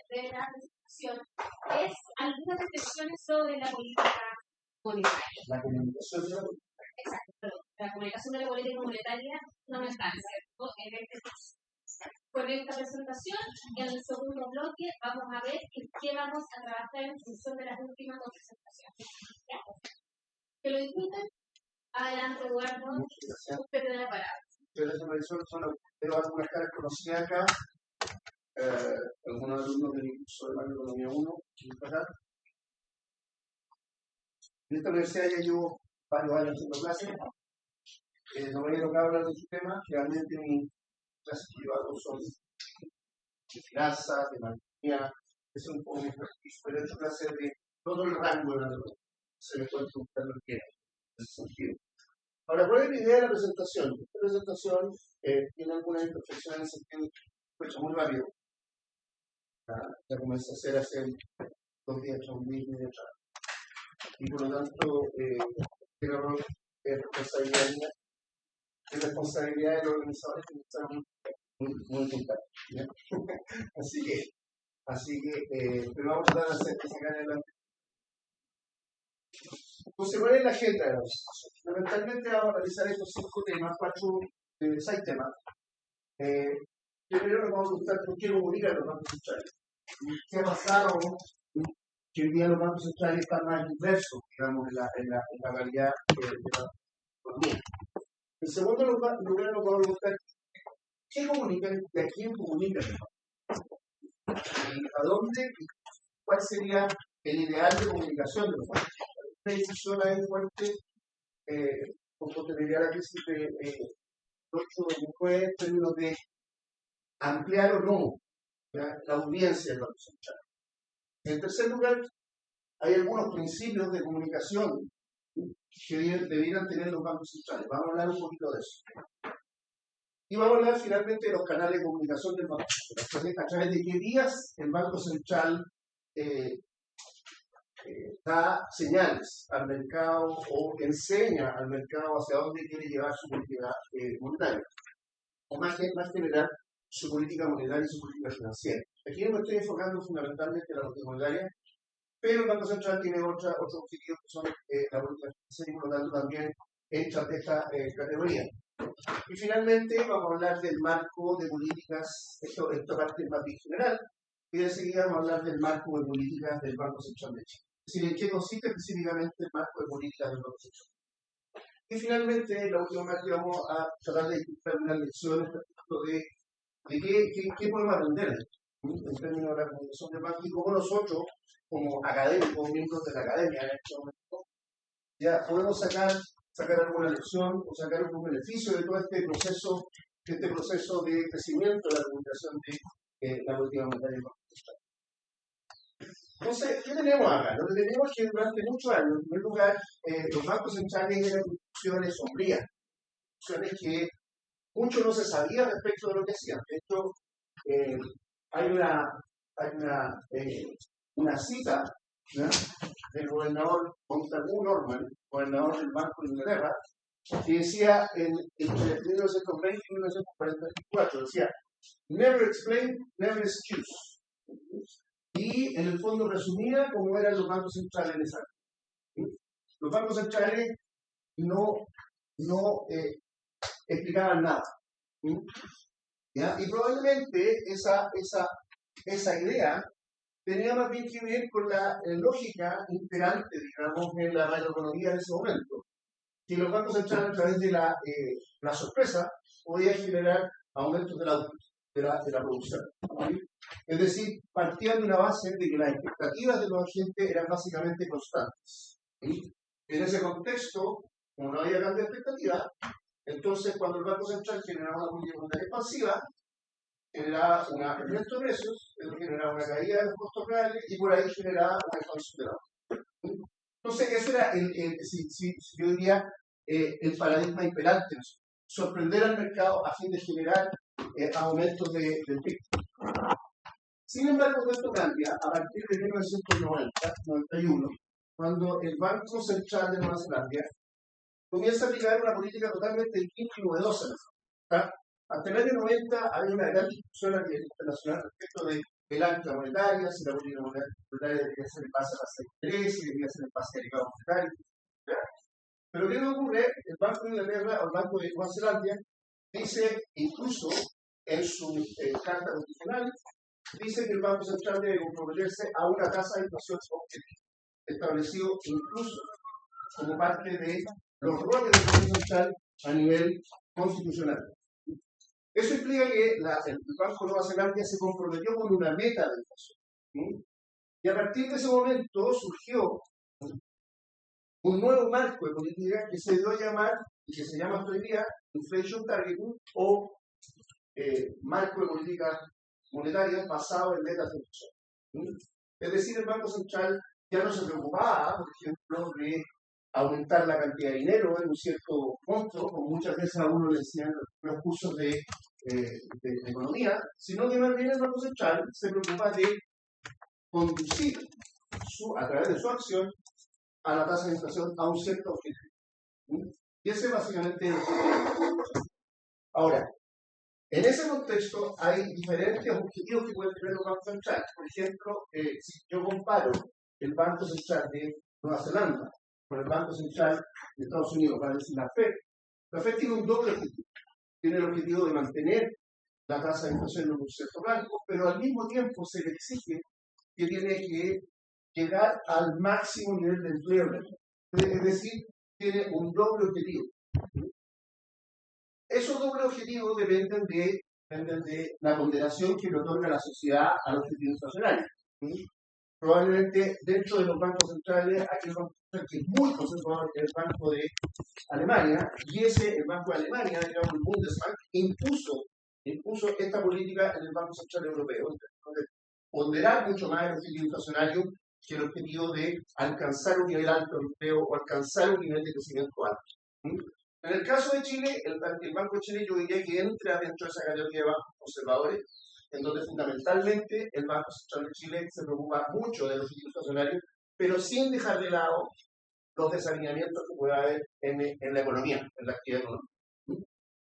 de la presentación es algunas reflexiones sobre la política monetaria. La comunicación de la política. Exacto, perdón. La comunicación de la política monetaria no me está, ¿cierto? En este caso. Con esta presentación, en el segundo bloque, vamos a ver en qué vamos a trabajar en función de las últimas dos presentaciones. ¿Ya? Que lo disfruten. Adelante, Eduardo. Usted tiene la palabra. Tengo algunas caras conocidas acá. Algunos alumnos del curso de Macroeconomía 1. En esta universidad ya llevo varios años haciendo clases. No me había tocado hablar de su tema. Realmente mis clases que yo hago son de finanzas, de economía. Es un poco mi expertise, pero he hecho clases de todo el rango de la economía. Se me puede preguntar lo que quiera, en ese sentido. Ahora, ¿cuál es la idea de la presentación? Esta presentación tiene algunas imperfecciones en el sentido que fue hecho muy rápido. La comencé a hacer hace 2 días, 3 días y atrás. Y por lo tanto, el error es responsabilidad mía, es responsabilidad de los organizadores que están muy puntuales. así que pero vamos a tratar de sacar adelante. Entonces, ¿cuál es la agenda de la presentación? Fundamentalmente vamos a analizar estos 5 temas, 6 temas. Primero nos vamos a preguntar por qué comunican los bancos centrales. ¿Qué ha pasado? Que hoy día los bancos centrales están más inversos, digamos, en la realidad de la economía. En segundo lugar, nos vamos a preguntar qué comunican y a quién comunican los bancos. ¿A dónde? ¿Cuál sería el ideal de comunicación de los bancos? Una decisión ahí fuerte, con posterioridad a la crisis de 2009 en términos de ampliar o no la audiencia del Banco Central. En tercer lugar, hay algunos principios de comunicación que debieran tener los bancos centrales. Vamos a hablar un poquito de eso. Y vamos a hablar finalmente de los canales de comunicación del Banco Central. A través de qué vías el Banco Central da señales al mercado o enseña al mercado hacia dónde quiere llevar su política monetaria. O más general, su política monetaria y su política financiera. Aquí no me estoy enfocando fundamentalmente en la política monetaria, pero el Banco Central tiene otros objetivos que son la política financiera y por lo tanto también entra de esta categoría. Y finalmente vamos a hablar del marco de políticas, esta parte más bien general, y de seguida vamos a hablar del marco de políticas del Banco Central de Chile. Es decir, en qué consiste específicamente el marco de políticas del Banco Central. Y finalmente, la última parte vamos a tratar de discutir unas lecciones de qué podemos aprender en términos de la comunicación del banco y cómo nosotros, como académicos, miembros de la academia, en este momento, ya podemos sacar alguna lección o sacar un beneficio de todo este proceso de crecimiento de la comunicación de la política monetaria del Banco Central. Entonces, ¿qué tenemos acá? Lo que tenemos es que durante muchos años, en primer lugar, los bancos centrales eran instituciones sombrías, instituciones que mucho no se sabía respecto de lo que hacían. De hecho, hay una cita, ¿no?, del gobernador Montagu Norman, gobernador del Banco de Inglaterra, que decía entre 1920 y 1944, decía, never explain, never excuse. Y en el fondo resumía cómo eran los bancos centrales en esa época. Los bancos centrales no explicaban nada. ¿Ya? Y probablemente esa idea tenía más bien que ver con la lógica imperante, digamos, en la macroeconomía de ese momento, que los bancos centrales a través de la sorpresa podían generar aumentos de la producción. ¿Sí? Es decir, partían de una base de que las expectativas de los agentes eran básicamente constantes. ¿Sí? En ese contexto, como no había grandes expectativas, entonces cuando el Banco Central generaba una política monetaria expansiva, generaba un aumento de precios, generaba una caída de los costos reales y por ahí generaba una expansión de la oferta. Entonces, eso era, yo diría, el paradigma imperante, sorprender al mercado a fin de generar aumentos del PIB. Sin embargo, esto cambia a partir de 1990-91, cuando el Banco Central de Nueva Zelanda comienza a aplicar una política totalmente distinta y novedosa. Hasta el año 90 había una gran discusión a nivel internacional respecto de el ancla monetaria, si la política monetaria debería ser en base a las intereses, si debería ser en base a derivados monetarios. ¿Ya? Pero ¿qué le ocurre? El Banco de Inglaterra o el Banco de Nueva Zelanda dice, incluso en su carta constitucional, dice que el Banco Central debe comprometerse a una tasa de inflación objetiva, establecido incluso como parte de los roles del Banco Central a nivel constitucional. Eso implica que el Banco de Nueva Zelanda se comprometió con una meta de inflación. ¿Sí? Y a partir de ese momento surgió un nuevo marco de política que se dio a llamar, y que se llama hasta hoy día, Inflation Targeting, o marco de política monetaria basado en metas de inflación. Es decir, el Banco Central ya no se preocupaba, por ejemplo, de aumentar la cantidad de dinero en un cierto monto, como muchas veces a uno le decían los cursos de economía, sino que más bien el Banco Central se preocupa de conducir a través de su acción a la tasa de inflación a un cierto objetivo. Y ese básicamente es el objetivo. Ahora, en ese contexto hay diferentes objetivos que pueden tener los bancos centrales. Por ejemplo, si yo comparo el Banco Central de Nueva Zelanda con el Banco Central de Estados Unidos, para decir la FED tiene un doble objetivo. Tiene el objetivo de mantener la tasa de inflación en un cierto rango, pero al mismo tiempo se le exige que tiene que llegar al máximo nivel de empleo. Es decir, tiene un doble objetivo. Esos dobles objetivos dependen de la ponderación que le otorga la sociedad a los objetivos inflacionarios. Probablemente dentro de los bancos centrales hay un banco central que es muy conservador, que es el Banco de Alemania, y el Banco de Alemania, digamos, el Bundesbank, impuso esta política en el Banco Central Europeo, de ponderar mucho más el objetivo inflacionario que el objetivo de alcanzar un nivel alto de empleo o alcanzar un nivel de crecimiento alto. En el caso de Chile, el Banco de Chile yo diría que entra dentro de esa categoría de bancos conservadores, en donde fundamentalmente el Banco Central de Chile se preocupa mucho de los objetivos inflacionarios, pero sin dejar de lado los desalineamientos que pueda haber en la economía, en la actividad económica.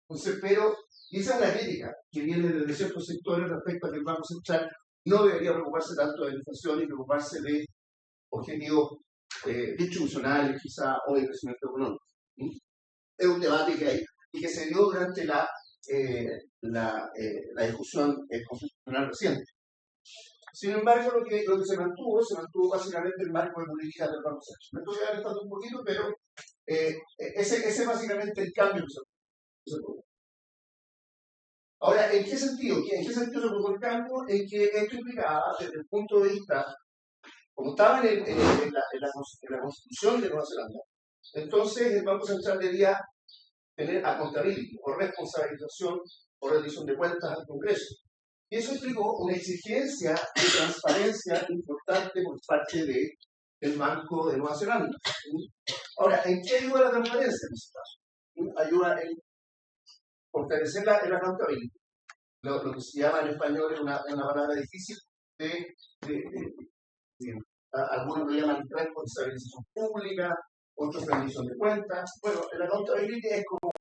Entonces, pero esa es una crítica que viene desde ciertos sectores respecto a que el Banco Central no debería preocuparse tanto de la inflación y preocuparse de objetivos distribucionales quizá o de crecimiento económico. Es un debate que hay y que se dio durante la discusión constitucional reciente. Sin embargo, lo que se mantuvo básicamente el marco de política del Banco Central. Me estoy adelantando un poquito, pero ese es básicamente el cambio que se produjo. Ahora, ¿en qué sentido? ¿En qué sentido se produjo el cambio? En que esto implicaba, desde el punto de vista, como estaba en la Constitución de Nueva Zelanda, entonces el Banco Central debía tener accountability, o responsabilización o rendición de cuentas al Congreso. Y eso implicó una exigencia de transparencia importante por parte del Banco de Nueva Zelanda. Ahora, ¿en qué ayuda la transparencia en este caso? Ayuda en fortalecer la accountability. Lo que se llama en español es una palabra difícil algunos lo llaman responsabilización pública, otros rendición de cuentas. Bueno, la accountability es como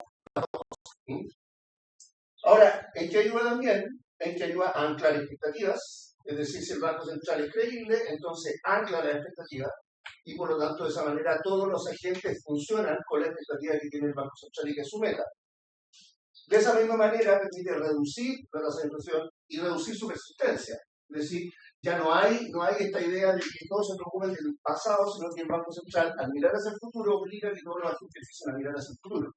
Ahora, ¿en qué ayuda también? En que ayuda a anclar expectativas, es decir, si el Banco Central es creíble, entonces ancla las expectativas y por lo tanto de esa manera todos los agentes funcionan con la expectativa que tiene el Banco Central y que es su meta. De esa misma manera permite reducir la tasa de inflación y reducir su persistencia. Es decir, ya no hay esta idea de que todos se preocupen del pasado, sino que el Banco Central, al mirar hacia el futuro, obliga a que todos los agentes empiecen a mirar hacia el futuro.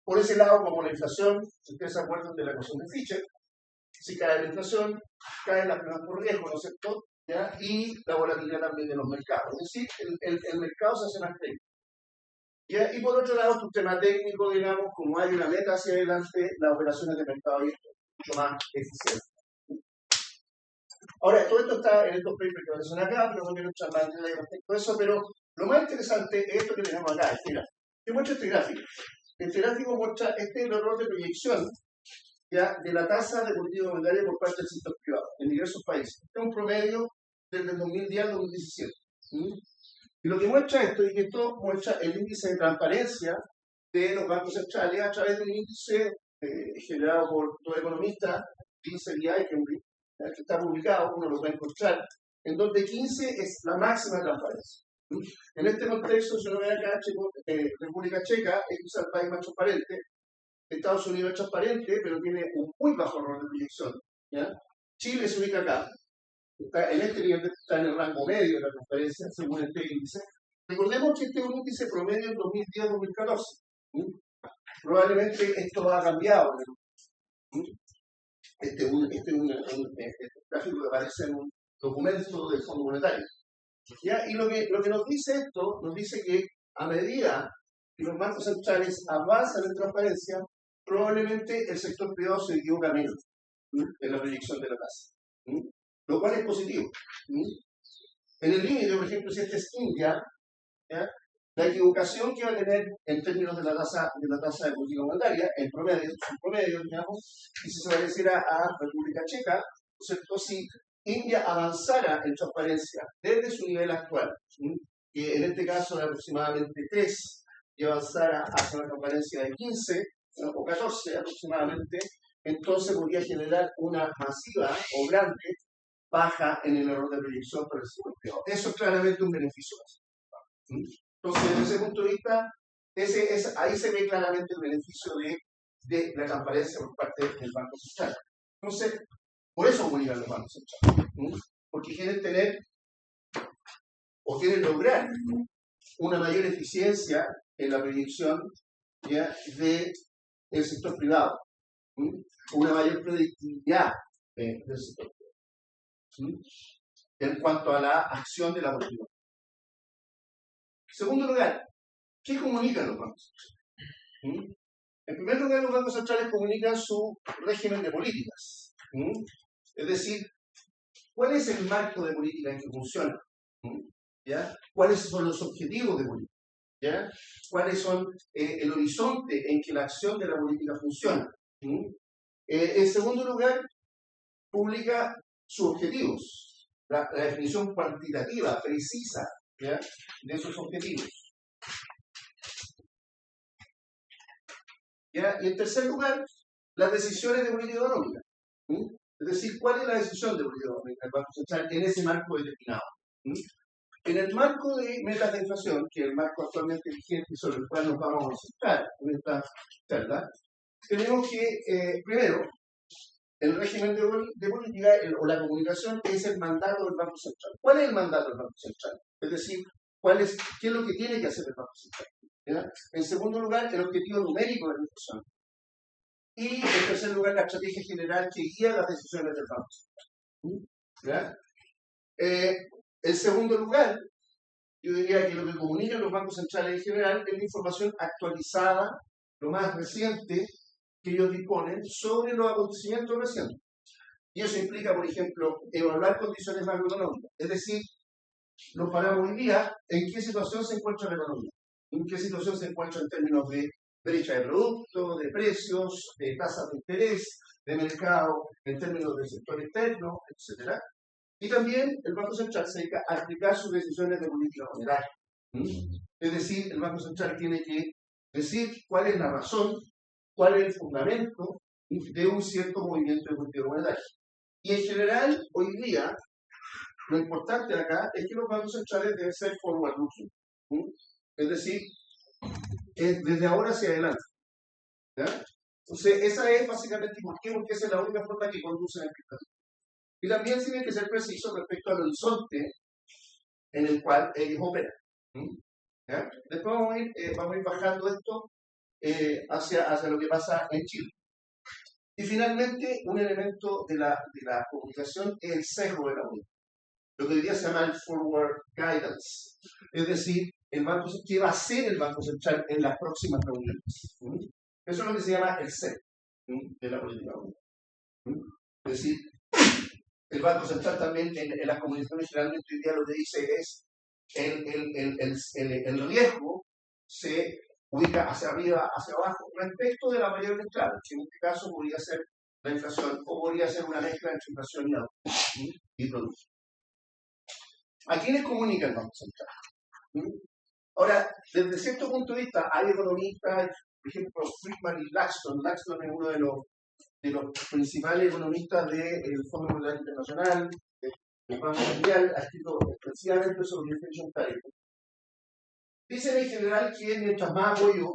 Por ese lado, como la inflación, si ustedes se acuerdan de la ecuación de Fischer, si cae la inflación, caen las primas por riesgo, ¿no es cierto? ¿Ya? Y la volatilidad también de los mercados. Es decir, el mercado se hace más técnico. ¿Ya? Y por otro lado, un tema técnico, digamos, como hay una meta hacia adelante, las operaciones de mercado abierto mucho más eficientes. Ahora, todo esto está en estos papers que aparecen acá, pero no quiero echar más de respecto a eso, pero lo más interesante es esto que tenemos acá. Mira, yo muestro este gráfico. Este gráfico muestra, este es el error de proyección ¿ya? De la tasa de política monetaria por parte del sector privado en diversos países. Este es un promedio desde el 2010 al 2017. Y lo que muestra esto es que esto muestra el índice de transparencia de los bancos centrales a través de un índice generado por dos economistas, Lindsey y Eichenberg, que está publicado, uno lo puede encontrar, en donde 15 es la máxima transparencia. En este contexto, si uno ve acá, República Checa es quizá el país más transparente, Estados Unidos es transparente, pero tiene un muy bajo error de proyección. ¿Ya? Chile se ubica acá, está en este nivel, está en el rango medio de la transparencia, según este índice. Recordemos que este es un índice promedio en 2010-2014. Probablemente esto ha cambiado. Este es un gráfico que aparece en un documento del Fondo Monetario. ¿Ya? Y lo que nos dice esto, nos dice que a medida que los bancos centrales avanzan en transparencia, probablemente el sector privado se equivoca menos en la proyección de la tasa. Lo cual es positivo. En el límite, por ejemplo, si este es India, ¿ya? La equivocación que va a tener en términos de la tasa de política monetaria, en promedio, digamos, y si se pareciera a República Checa, ¿cierto? Si India avanzara en transparencia desde su nivel actual, que en este caso era aproximadamente 3, y avanzara hacia una transparencia de 15 o 14 aproximadamente, entonces podría generar una masiva o grande baja en el error de proyección para el sector privado. Eso es claramente un beneficio. Entonces, desde ese punto de vista, ahí se ve claramente el beneficio de la transparencia por parte del Banco Central. Entonces, por eso comunican los bancos centrales, porque quieren tener o quieren lograr una mayor eficiencia en la proyección, ¿ya?, del sector privado, una mayor predictibilidad del sector privado, en cuanto a la acción de la política. En segundo lugar, ¿qué comunican los bancos centrales? En primer lugar, los bancos centrales comunican su régimen de políticas. Es decir, ¿cuál es el marco de política en que funciona? ¿Ya? ¿Cuáles son los objetivos de política? ¿Ya? ¿Cuáles son el horizonte en que la acción de la política funciona? En segundo lugar, publica sus objetivos, la definición cuantitativa, precisa, ¿ya?, de esos objetivos. ¿Ya? Y en tercer lugar, las decisiones de política económica. Es decir, ¿cuál es la decisión de política económica del Banco Central en ese marco determinado? En el marco de metas de inflación, que es el marco actualmente vigente y sobre el cual nos vamos a concentrar en esta charla, tenemos que, primero, el régimen de política o la comunicación es el mandato del Banco Central. ¿Cuál es el mandato del Banco Central? Es decir, ¿qué es lo que tiene que hacer el Banco Central? ¿Ya? En segundo lugar, el objetivo numérico de la inflación. Y en tercer lugar, la estrategia general que guía las decisiones del Banco Central. ¿Ya? En segundo lugar, yo diría que lo que comunican los bancos centrales en general es la información actualizada, lo más reciente que ellos disponen sobre los acontecimientos recientes. Y eso implica, por ejemplo, evaluar condiciones macroeconómicas. Es decir, nos paramos hoy día en qué situación se encuentra la economía, en qué situación se encuentra en términos de brecha de productos, de precios, de tasas de interés, de mercado, en términos del sector externo, etc. Y también el Banco Central se dedica a aplicar sus decisiones de política monetaria. Es decir, el Banco Central tiene que decir cuál es la razón, cuál es el fundamento de un cierto movimiento de política monetaria. Y en general, hoy día, lo importante acá es que los bancos centrales deben ser forward-looking. Es decir, desde ahora hacia adelante. ¿Ya? Entonces, esa es básicamente porque esa es la única forma que conduce a la expectativa. Y también tienen que ser precisos respecto al horizonte en el cual ellos operan. ¿Ya? Después vamos a ir bajando esto hacia lo que pasa en Chile. Y finalmente, un elemento de la comunicación es el sesgo de la política. Lo que hoy día se llama el forward guidance. Es decir, ¿qué va a hacer el Banco Central en las próximas reuniones? Eso es lo que se llama el sesgo de la política monetaria. Es decir, el Banco Central también en las comunicaciones generalmente hoy día lo que dice es el riesgo se ubica hacia arriba, hacia abajo, respecto de la variable clave, que en este caso podría ser la inflación o podría ser una mezcla entre inflación y producto. ¿A quiénes comunica el Banco Central? Ahora, desde cierto punto de vista, hay economistas, por ejemplo, Friedman y Blackstone. Blackstone es uno de los los principales economistas del Fondo Monetario Internacional, del Banco Mundial, ha escrito extensivamente sobre inflation targeting. Dicen en general que mientras más apoyo,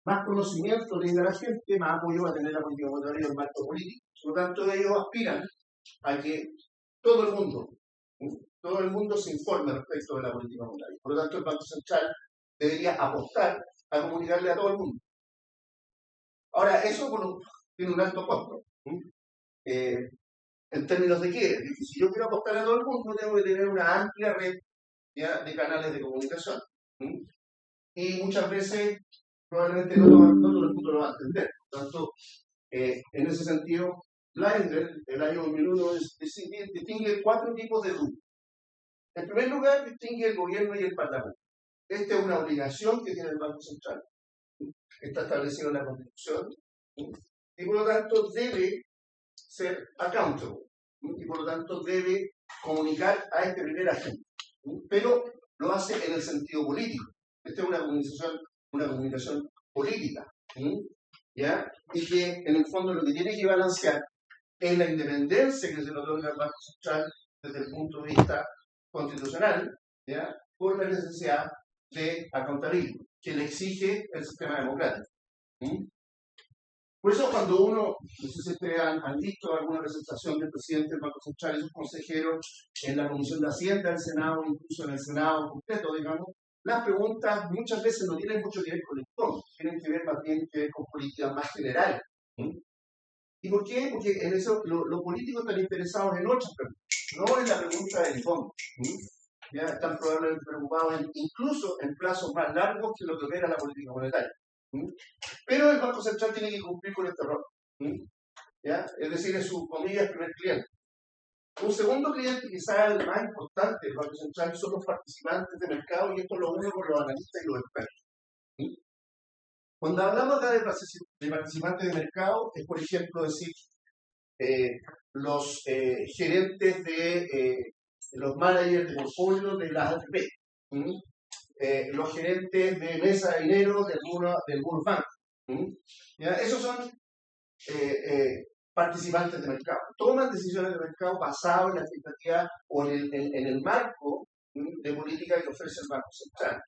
más conocimiento tenga la gente, más apoyo va a tener la política monetaria y el marco político. Por lo tanto, ellos aspiran a que todo el mundo se informe respecto de la política monetaria. Por lo tanto, el Banco Central debería apostar a comunicarle a todo el mundo. Ahora, eso tiene un alto costo. En términos de qué, si yo quiero apostar a todo el mundo, tengo que tener una amplia red de canales de comunicación. Y muchas veces, probablemente no todo el mundo lo va a entender. Por lo tanto, en ese sentido, Blinder, el año 2001, distingue 4 tipos de deuda. En primer lugar, distingue el gobierno y el parlamento. Esta es una obligación que tiene el Banco Central. Está establecido en la Constitución. Y por lo tanto debe ser accountable. Y por lo tanto debe comunicar a este primer agente. Pero lo hace en el sentido político. Esta es una comunicación política. ¿Ya? Y que en el fondo lo que tiene que balancear es la independencia que se le otorga al Banco Central desde el punto de vista constitucional, ¿ya? Por la necesidad de accountability que le exige el sistema democrático. Por eso cuando uno, no sé si ustedes han visto alguna presentación del presidente del Banco Central y sus consejeros en la Comisión de Hacienda del Senado, incluso en el Senado completo, digamos, las preguntas muchas veces no tienen mucho que ver con el fondo, tienen que ver más bien con políticas más generales. ¿Y por qué? Porque en eso los políticos están interesados en otras preguntas, no en la pregunta del fondo. Ya están probablemente preocupados incluso en plazos más largos que lo que opera la política monetaria. Pero el Banco Central tiene que cumplir con este rol. ¿Ya? Es decir, es su, comillas, primer cliente. Un segundo cliente, quizás el más importante del Banco Central, son los participantes de mercado, y esto lo uno con los analistas y los expertos. Cuando hablamos acá de participantes de mercado, es por ejemplo decir los gerentes de los managers de portfolio de las AFP, los gerentes de mesa de dinero del World Bank. Esos son participantes de mercado. Toman decisiones de mercado basadas en la expectativa o en el marco de política que ofrece el Banco Central.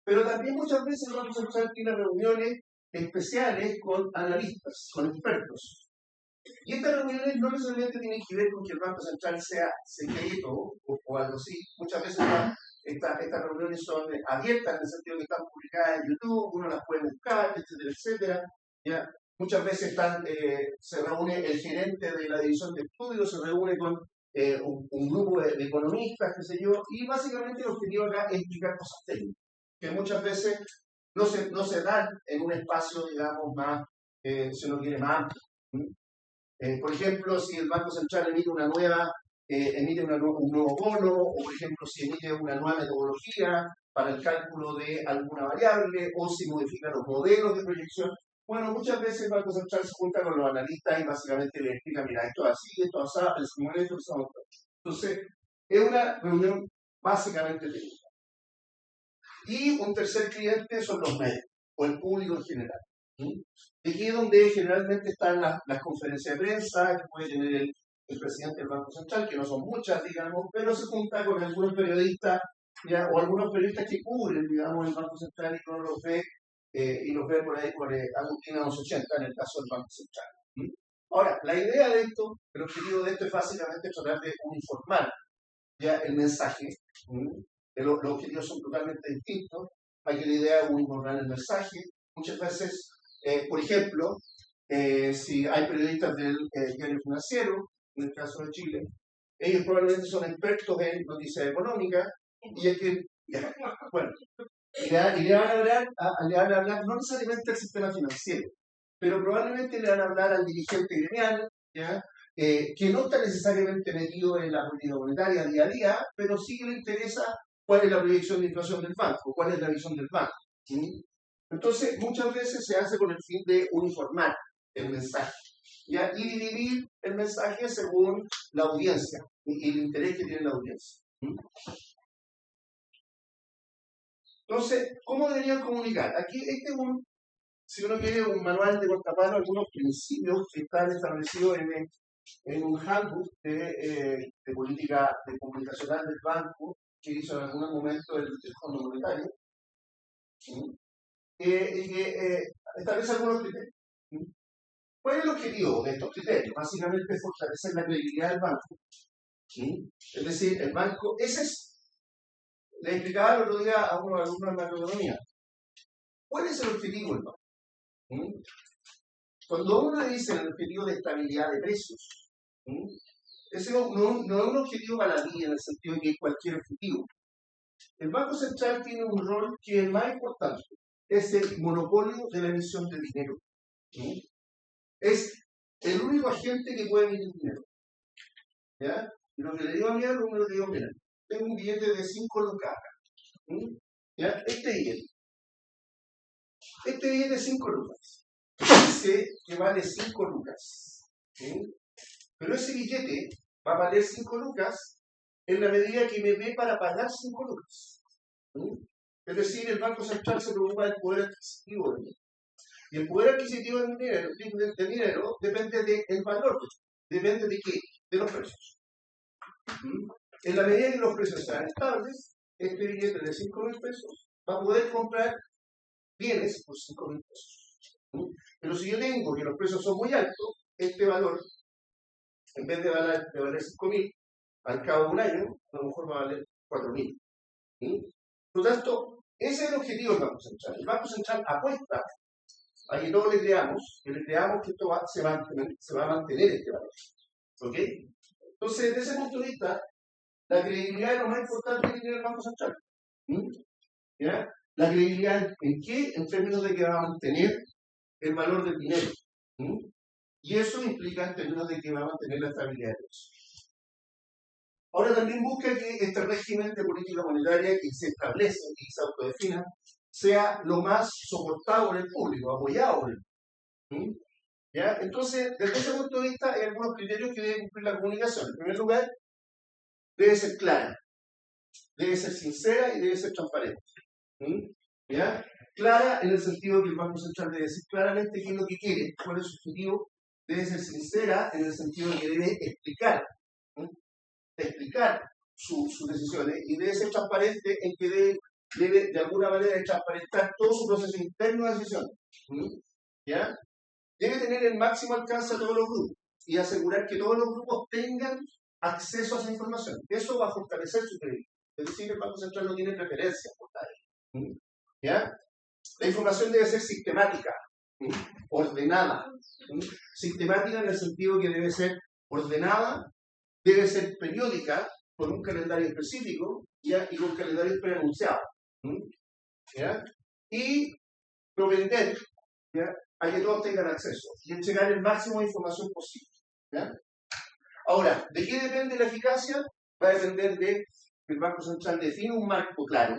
Pero también muchas veces el Banco Central tiene reuniones especiales con analistas, con expertos. Y estas reuniones no necesariamente tienen que ver con que el Banco Central sea secreto o algo así. Muchas veces estas reuniones son abiertas en el sentido que están publicadas en YouTube, uno las puede buscar, etcétera, etcétera. ¿Ya? Muchas veces se reúne el gerente de la división de estudios, se reúne con un grupo de economistas, qué sé yo, y básicamente el objetivo acá es explicar cosas técnicas, que muchas veces no se dan en un espacio, digamos, más, si uno quiere, más amplio. Por ejemplo, si el Banco Central emite un nuevo bono, o por ejemplo, si emite una nueva metodología para el cálculo de alguna variable, o si modifica los modelos de proyección. Bueno, muchas veces el Banco Central se junta con los analistas y básicamente le explica, mira, esto es así, esto es así, esto es así. Entonces, es una reunión básicamente técnica. Y un tercer cliente son los medios, o el público en general. Y aquí es donde generalmente están las conferencias de prensa que puede tener el presidente del Banco Central, que no son muchas, digamos, pero se junta con algunos periodistas, ¿ya? O algunos periodistas que cubren, digamos, el Banco Central y uno los ve, por ahí por Agustina 80 en el caso del Banco Central. Ahora, la idea de esto, el objetivo de esto es básicamente tratar de uniformar ya el mensaje. Los objetivos son totalmente distintos. Aquí la idea es uniformar el mensaje. Muchas veces, por ejemplo, si hay periodistas del diario financiero, en el caso de Chile, ellos probablemente son expertos en noticias económicas y es que, bueno, le van a hablar no necesariamente al sistema financiero, pero probablemente le van a hablar al dirigente gremial, ¿ya? Que no está necesariamente metido en la política monetaria día a día, pero sí que le interesa cuál es la proyección de inflación del banco, cuál es la visión del banco. ¿Sí? Entonces, muchas veces se hace con el fin de uniformar el mensaje, ¿ya? Y dividir el mensaje según la audiencia y el interés que tiene la audiencia. Entonces, ¿cómo deberían comunicar? Aquí este es si uno quiere un manual de cortapalo, algunos principios que están establecidos en un handbook de política de comunicacional del banco que hizo en algún momento el Fondo Monetario, ¿sí? Y que establece algunos criterios. ¿Sí? ¿Cuál es el objetivo de estos criterios? Básicamente es fortalecer la credibilidad del banco. ¿Sí? Es decir, el banco, ese es, le explicaba el otro día a unos alumnos de macroeconomía, ¿cuál es el objetivo del banco? ¿Sí? Cuando uno le dice el objetivo de estabilidad de precios, ¿sí? Ese no es un objetivo baladí en el sentido de que cualquier objetivo. El Banco Central tiene un rol que es el más importante, es el monopolio de la emisión de dinero. ¿Sí? Es el único agente que puede emitir dinero. ¿Ya? Y lo que le digo a mi alumno, le digo, mira, tengo un billete de 5 lucas. ¿Sí? ¿Ya? Este billete de 5 lucas. Dice que vale 5 lucas. ¿Sí? Pero ese billete va a valer 5 lucas en la medida que me dé para pagar 5 lucas. ¿Sí? Es decir, el Banco Central se preocupa del poder adquisitivo del dinero. Y el poder adquisitivo del dinero depende del valor. ¿Depende de qué? De los precios. ¿Sí? En la medida que los precios sean estables, este billete de 5.000 pesos va a poder comprar bienes por 5.000 pesos. ¿Sí? Pero si yo tengo que los precios son muy altos, este valor, en vez de valer 5.000, al cabo de un año, a lo mejor va a valer 4.000. ¿Sí? Por lo tanto, ese es el objetivo del Banco Central. El Banco Central apuesta a que todos le creamos que esto se va a mantener este valor. ¿Ok? Entonces, desde ese punto de vista, la credibilidad es lo más importante que tiene el Banco Central. ¿Ya? La credibilidad en qué? En términos de que va a mantener el valor del dinero. Y eso implica en términos de que va a mantener la estabilidad de precios. Ahora también busca que este régimen de política monetaria que se establece y se autodefina sea lo más soportado por el público, apoyado por el público. ¿Ya? Entonces, desde ese punto de vista, hay algunos criterios que debe cumplir la comunicación. En primer lugar, debe ser clara, debe ser sincera y debe ser transparente. ¿Ya? Clara en el sentido de que el Banco Central debe decir claramente qué es lo que quiere, cuál es su objetivo. Debe ser sincera en el sentido de que debe explicar sus decisiones y debe ser transparente en que debe de alguna manera transparentar todo su proceso interno de decisión. ¿Ya? Debe tener el máximo alcance a todos los grupos y asegurar que todos los grupos tengan acceso a esa información. Eso va a fortalecer su credibilidad. Es decir, el Banco Central no tiene preferencias por nadie. ¿Ya? La información debe ser sistemática, ordenada. Sistemática en el sentido que debe ser ordenada, debe ser periódica, con un calendario específico, ¿ya? Y con calendarios preanunciados. ¿Ya? Y propender, ¿ya? A que todos tengan acceso y entregar el máximo de información posible. ¿Ya? Ahora, ¿de qué depende la eficacia? Va a depender de que el Banco Central define un marco claro,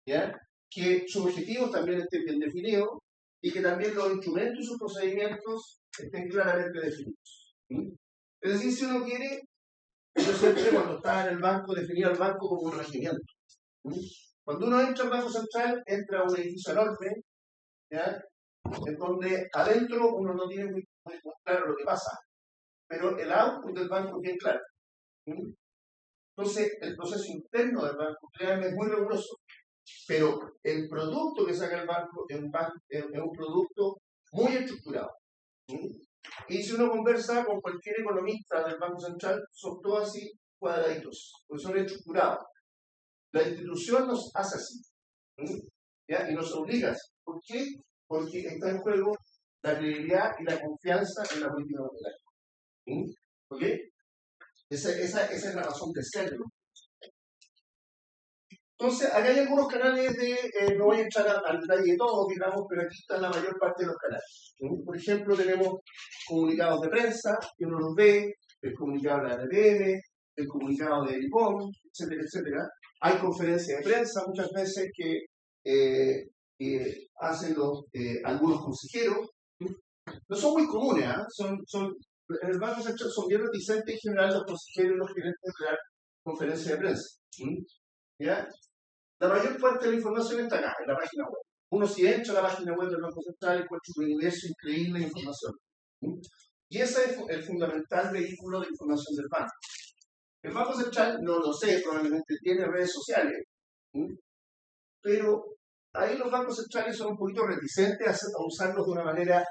¿ya? Que sus objetivos también estén bien definidos y que también los instrumentos y sus procedimientos estén claramente definidos. Es decir, si uno quiere, yo siempre cuando estaba en el banco definía el banco como un regimiento. Cuando uno entra al Banco Central, entra a un edificio enorme, ¿ya? En donde adentro uno no tiene muy claro lo que pasa, pero el output del banco es bien claro. Entonces, el proceso interno del banco, créanme, es muy riguroso, pero el producto que saca el banco es un producto muy estructurado. Y si uno conversa con cualquier economista del Banco Central, son todos así cuadraditos, porque son estructurados. La institución nos hace así, ¿ya? Y nos obliga. ¿Por qué? Porque está en juego la credibilidad y la confianza en la política monetaria. ¿Ok? Esa es la razón de serlo. Entonces, acá hay algunos canales no voy a echar al detalle de todos, digamos, pero aquí están la mayor parte de los canales. Por ejemplo, tenemos comunicados de prensa, que uno los ve, el comunicado de la ARPM, el comunicado de IPOM, etcétera, etcétera. Hay conferencias de prensa muchas veces que hacen algunos consejeros. No son muy comunes, en el Banco Central son bien reticentes en general los consejeros y los gerentes de crear conferencias de prensa. ¿Ya? La mayor parte de la información está acá, en la página web. Uno si entra a la página web del Banco Central encuentra un universo increíble de información. Y ese es el fundamental vehículo de información del banco. El Banco Central, no lo sé, probablemente tiene redes sociales, pero ahí los bancos centrales son un poquito reticentes a usarlos de una manera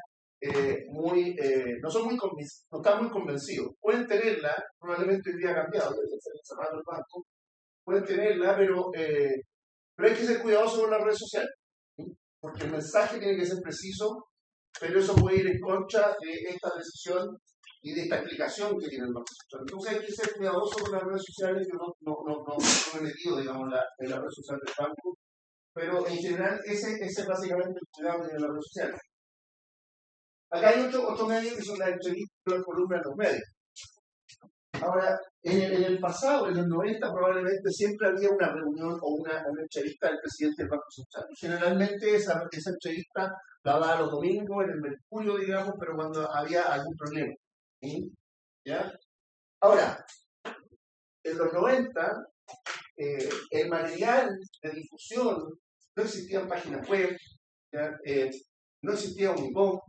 no están muy convencidos. Pueden tenerla, probablemente hoy día ha cambiado, desde que se ha cerrado el banco, pueden tenerla, pero hay que ser cuidadoso con las redes sociales, porque el mensaje tiene que ser preciso, pero eso puede ir en contra de esta decisión y de esta explicación que tiene el Banco Central. Entonces hay que ser cuidadoso con las redes sociales. Yo no me he metido, digamos, en la red social del banco, pero en general ese es básicamente el cuidado que tiene la red social. Acá hay otro medio que son las entrevistas y las columnas de los medios. Ahora, en el pasado, en los 90, probablemente siempre había una reunión o una entrevista del presidente del Banco Central. Generalmente esa entrevista la daba los domingos, en el Mercurio, digamos, pero cuando había algún problema. ¿Sí? ¿Ya? Ahora, en los 90, el material de difusión, no existían páginas web, no existía Unipom,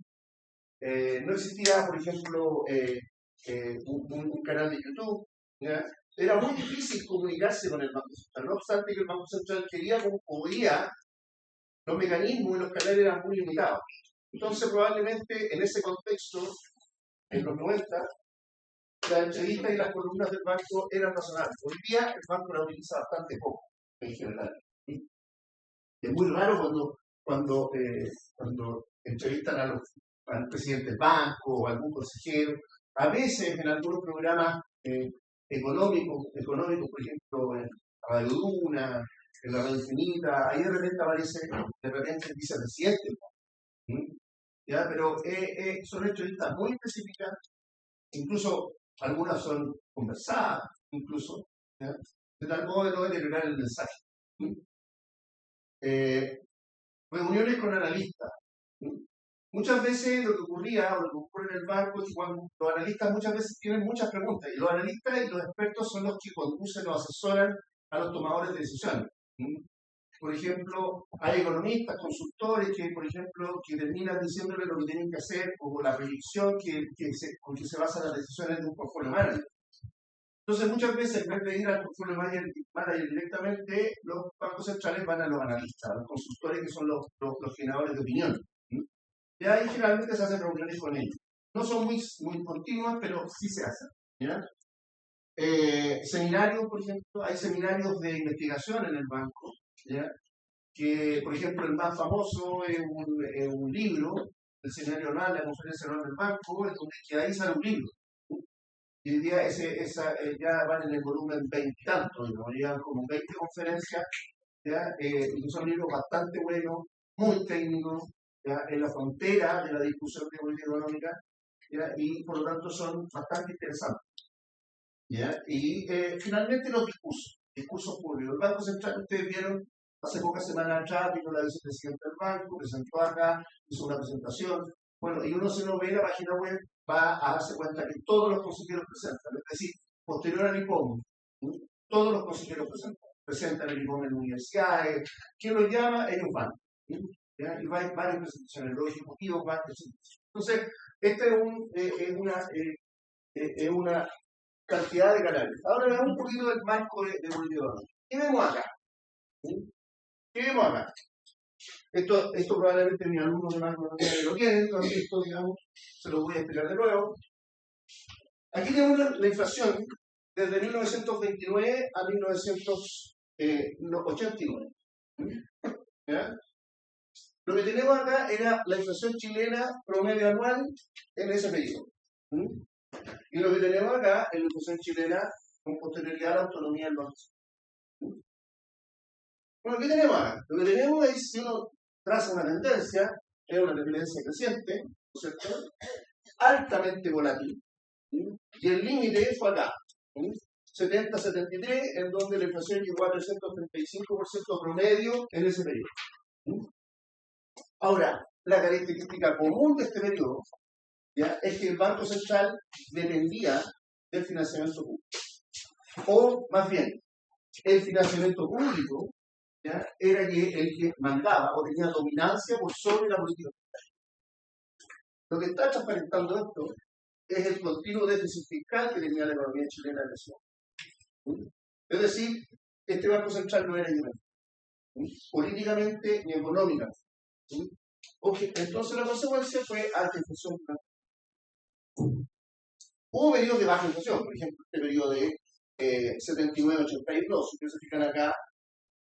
no existía, por ejemplo, un canal de YouTube. ¿Ya? Era muy difícil comunicarse con el Banco Central. No obstante que el Banco Central quería como podía, los mecanismos y los canales eran muy limitados. Entonces, probablemente en ese contexto, en los 90, las entrevistas y las columnas del banco eran razonables. Hoy día el banco la utiliza bastante poco, en general. ¿Sí? Es muy raro cuando entrevistan al presidente del banco o a algún consejero. A veces en algunos programas económicos, por ejemplo, en Radio Duna, en la Radio Infinita, ahí de repente aparece el vicepresidente. ¿Ya? Pero son entrevistas muy específicas, incluso algunas son conversadas, incluso, ¿ya? De tal modo de no deteriorar el mensaje. Reuniones con analistas. Muchas veces lo que ocurría, o lo que ocurre en el banco, es que cuando los analistas muchas veces tienen muchas preguntas, y los analistas y los expertos son los que conducen o asesoran a los tomadores de decisiones. Por ejemplo, hay economistas, consultores que, por ejemplo, que terminan diciéndole lo que tienen que hacer, o la predicción con que se basan las decisiones de un portfolio manager. Entonces, muchas veces, en vez de ir al portfolio manager directamente, los bancos centrales van a los analistas, a los consultores que son los generadores de opinión. Y ahí generalmente se hacen reuniones con ellos. No son muy continuas, pero sí se hacen. ¿Ya? Seminarios, por ejemplo, hay seminarios de investigación en el banco, ¿ya? Que, por ejemplo, el más famoso es un libro, el seminario anual, la conferencia anual del banco, que ahí sale un libro. Y hoy día ya van en el volumen 20 y tanto, ya como 20 conferencias, ¿ya? Y son libros bastante buenos, muy técnicos, ¿ya? En la frontera de la discusión de política económica, ¿ya? Y por lo tanto son bastante interesantes. ¿Ya? Y finalmente los discursos públicos. El Banco Central, ustedes vieron, hace pocas semanas atrás, vino la vicepresidenta del banco, presentó acá, hizo una presentación. Bueno, y uno si no ve la página web, va a darse cuenta que todos los consejeros presentan, es decir, posterior al IPOM, todos los consejeros presentan el IPOM en universidades, ¿quién lo llama? Ellos van. ¿Ya? Y hay varias presentaciones, los ejecutivos van. Entonces, esta es una cantidad de canales. Ahora veamos un poquito del marco de política económica. ¿Qué vemos acá? ¿Qué vemos acá? Esto probablemente mis alumnos de macroeconomía lo tienen, lo han visto, digamos, se lo voy a explicar de nuevo. Aquí tenemos la inflación desde 1929 a 1989. ¿Ya? Lo que tenemos acá era la inflación chilena promedio anual en ese periodo. Y lo que tenemos acá es la inflación chilena con posterioridad a la autonomía del Banco Central. Bueno, ¿qué tenemos acá? Lo que tenemos es, si uno traza una tendencia, es una tendencia creciente, ¿no es cierto? Altamente volátil. Y el límite fue acá, 70-73, en donde la inflación llegó a 335% promedio en ese periodo. Ahora, la característica común de este periodo, ¿ya? Es que el Banco Central dependía del financiamiento público. O, más bien, el financiamiento público ¿ya? Era el que mandaba o tenía dominancia por sobre la política. Lo que está transparentando esto es el continuo déficit fiscal que tenía la economía chilena en ese momento. Es decir, este Banco Central no era independiente, políticamente ni económicamente. Entonces la consecuencia fue alta inflación. Hubo periodos de baja inflación, por ejemplo, este periodo de 79-82, si se fijan acá,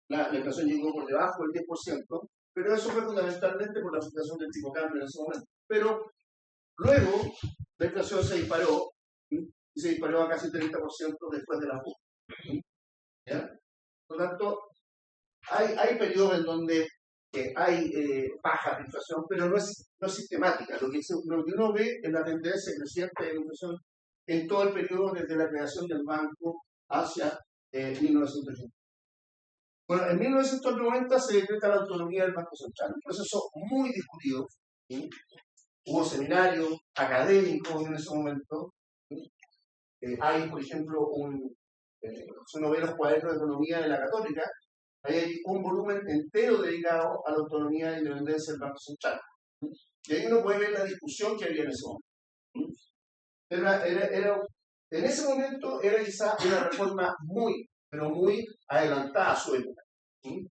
la inflación llegó por debajo del 10%, pero eso fue fundamentalmente por la situación del tipo de cambio en ese momento. Pero luego la inflación se disparó, y se disparó a casi 30% después de la fuga. ¿Ya? Por lo tanto, hay periodos en donde hay baja de inflación, pero no es sistemática. Lo que uno ve es la tendencia creciente de la inflación en todo el periodo desde la creación del banco hacia 1980. Bueno, en 1990 se decreta la autonomía del Banco Central, un proceso muy discutido. ¿Sí? Hubo seminarios académicos en ese momento. ¿Sí? Hay, por ejemplo, si uno ve los cuadernos de economía de la Católica, hay un volumen entero dedicado a la autonomía e independencia del Banco Central. ¿Sí? Y ahí uno puede ver la discusión que había en ese momento. ¿Sí? En ese momento era quizá una reforma pero muy adelantada a su época. ¿Sí?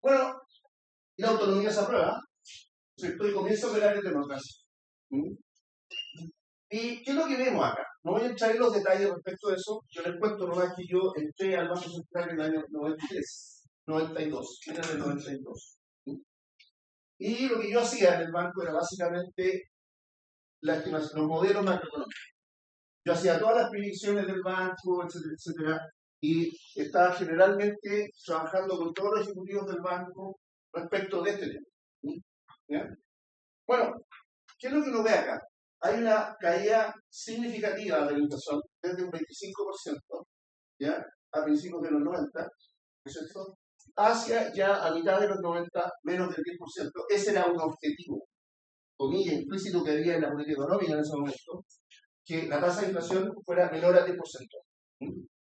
Bueno, y la autonomía se aprueba, ¿cierto? Y comienza a operar en democracia. ¿Sí? ¿Y qué es lo que vemos acá? No voy a entrar en los detalles respecto de eso, yo les cuento nomás que yo entré al Banco Central en el año 92, en el 92. ¿Sí? Y lo que yo hacía en el banco era básicamente la estimación, los modelos macroeconómicos. Yo hacía todas las predicciones del banco, etcétera, etcétera, y estaba generalmente trabajando con todos los ejecutivos del banco respecto de este tema. ¿Ya? Bueno, ¿qué es lo que uno ve acá? Hay una caída significativa de la inflación desde un 25%, ¿ya? A principios de los 90, ¿no es cierto? Hacia ya a mitad de los 90, menos del 10%. Ese era un objetivo, comilla, implícito que había en la política económica en ese momento, que la tasa de inflación fuera menor al 10%.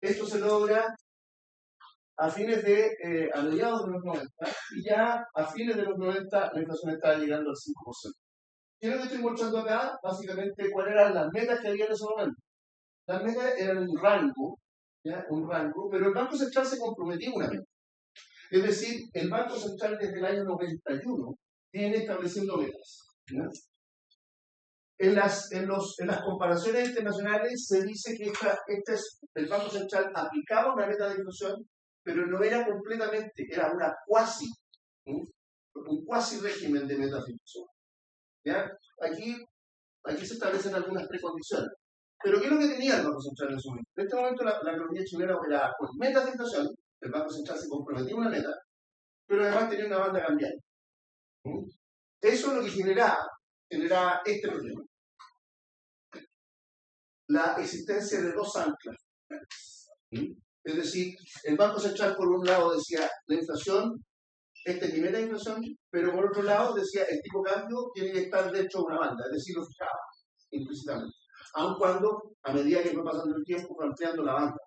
Esto se logra a mediados de los 90, y ya a fines de los 90 la inflación estaba llegando al 5%. ¿Qué es lo que estoy mostrando acá? Básicamente, ¿cuáles eran las metas que había en ese momento? Las metas eran un rango, ¿ya? Un rango, pero el Banco Central se comprometió a una meta. Es decir, el Banco Central desde el año 91 viene estableciendo metas. ¿Ya? En las comparaciones internacionales se dice que el Banco Central aplicaba una meta de inflación, pero no era completamente, era una un cuasi régimen de metas de inflación. ¿Ya? Aquí se establecen algunas precondiciones. Pero ¿qué es lo que tenía el Banco Central en ese momento? En este momento la economía chilena operaba con metas de inflación, el Banco Central se comprometió a una meta, pero además tenía una banda cambiaria. Eso es lo que generaba este problema. La existencia de dos anclas. Es decir, el Banco Central por un lado decía la inflación, esta es mi meta de inflación, pero por otro lado decía el tipo de cambio tiene que estar dentro de una banda, es decir, lo fijaba implícitamente. Aun cuando, a medida que fue pasando el tiempo, fue ampliando la banda.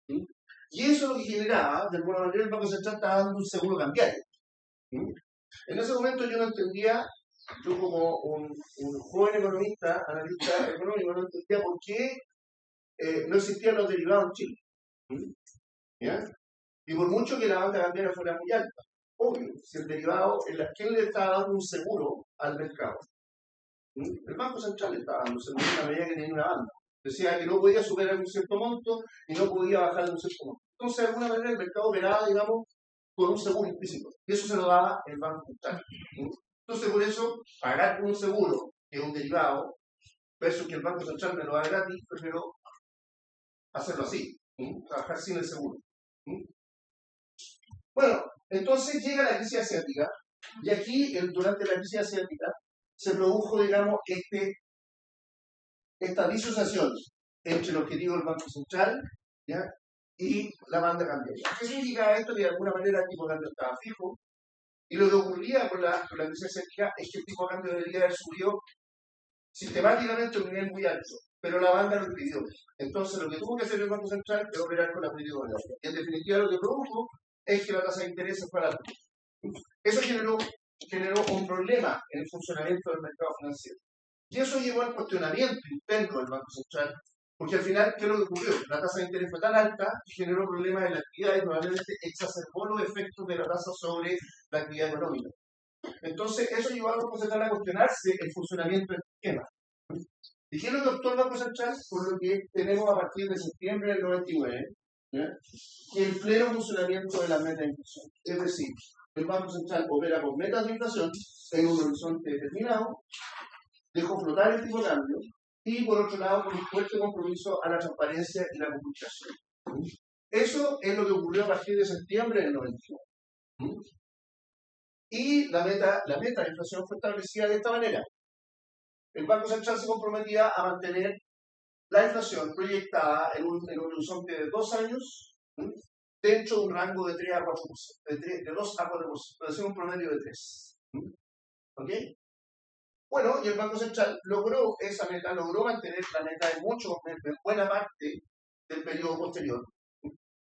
¿Sí? Y eso es lo que generaba, de alguna manera, el Banco Central estaba dando un seguro cambiario. ¿Sí? En ese momento yo no entendía, yo como un joven economista, analista económico, no entendía por qué no existían los derivados en Chile. ¿Sí? ¿Ya? Y por mucho que la banda cambiaria fuera muy alta, obvio, si el derivado, ¿quién le estaba dando un seguro al mercado? ¿Sí? El Banco Central le estaba dando un seguro a la medida que tenía una banda. Decía que no podía superar un cierto monto y no podía bajar de un cierto monto. Entonces, de alguna manera, el mercado operaba, digamos, con un seguro implícito. Y eso se lo daba el Banco Central. ¿Sí? Entonces, por eso, pagar por un seguro, que es un derivado, versus que el Banco Central me lo haga gratis, prefiero hacerlo así, ¿sí? Trabajar sin el seguro. ¿Sí? Bueno, entonces llega la crisis asiática, y aquí, durante la crisis asiática, se produjo, digamos, esta disociación entre el objetivo del Banco Central, ¿ya? Y la banda cambiaria. ¿Qué significa esto? Que de alguna manera el tipo de cambio estaba fijo, y lo que ocurría con la crisis asiática es que el tipo de cambio debería haber subido sistemáticamente a un nivel muy alto, pero la banda lo impidió. Entonces, lo que tuvo que hacer el Banco Central fue operar con la política monetaria. Y en definitiva, lo que produjo es que la tasa de interés se fue a la alza. Eso generó un problema en el funcionamiento del mercado financiero. Y eso llevó al cuestionamiento interno del Banco Central, porque al final, ¿qué es lo que ocurrió? La tasa de interés fue tan alta que generó problemas en la actividad y probablemente exacerbó los efectos de la tasa sobre la actividad económica. Entonces, eso llevó al Banco Central a cuestionarse el funcionamiento del esquema. ¿Y qué es lo que optó el Banco Central? Por lo que tenemos a partir de septiembre del 99, ¿ya? Que el pleno funcionamiento de la meta de inflación. Es decir, el Banco Central opera con metas de inflación en un horizonte determinado, dejó flotar el tipo de cambio y, por otro lado, con un fuerte compromiso a la transparencia y la comunicación. Eso es lo que ocurrió a partir de septiembre del 99. Y la meta de inflación fue establecida de esta manera. El Banco Central se comprometía a mantener la inflación proyectada en un horizonte de 2 años dentro de un rango de 3 a 4%, de 2 a 4%, pero es un promedio de 3. ¿Ok? Bueno, y el Banco Central logró esa meta, logró mantener la meta en buena parte del periodo posterior.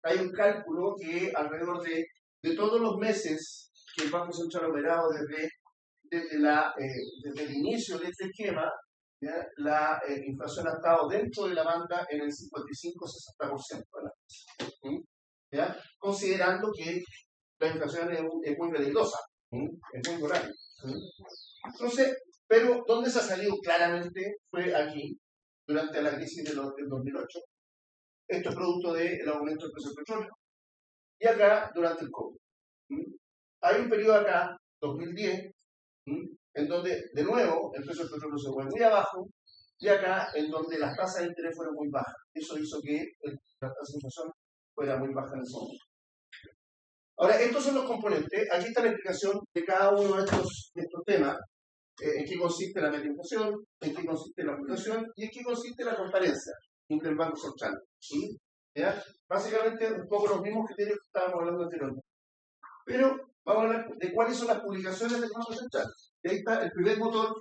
Hay un cálculo que alrededor de todos los meses que el Banco Central ha operado desde el inicio de este esquema, ¿ya? La inflación ha estado dentro de la banda en el 55-60%, ¿ya? Considerando que la inflación es muy peligrosa, es muy volátil. Entonces, pero donde se ha salido claramente fue aquí, durante la crisis del 2008. Esto es producto del aumento del precio del petróleo. Y acá, durante el COVID. Hay un periodo acá, 2010, en donde, de nuevo, el precio del petróleo se fue muy abajo, y acá, en donde las tasas de interés fueron muy bajas. Eso hizo que la tasa de inflación fuera muy baja en ese momento. Ahora, estos son los componentes. Aquí está la explicación de cada uno de estos temas. En qué consiste la metainflación, en qué consiste la inflación y en qué consiste la transparencia entre el Banco Central. ¿Sí? ¿Ya? Básicamente, un poco los mismos criterios que estábamos hablando anteriormente. Pero vamos a hablar de cuáles son las publicaciones del Banco Central. Y ahí está el primer motor,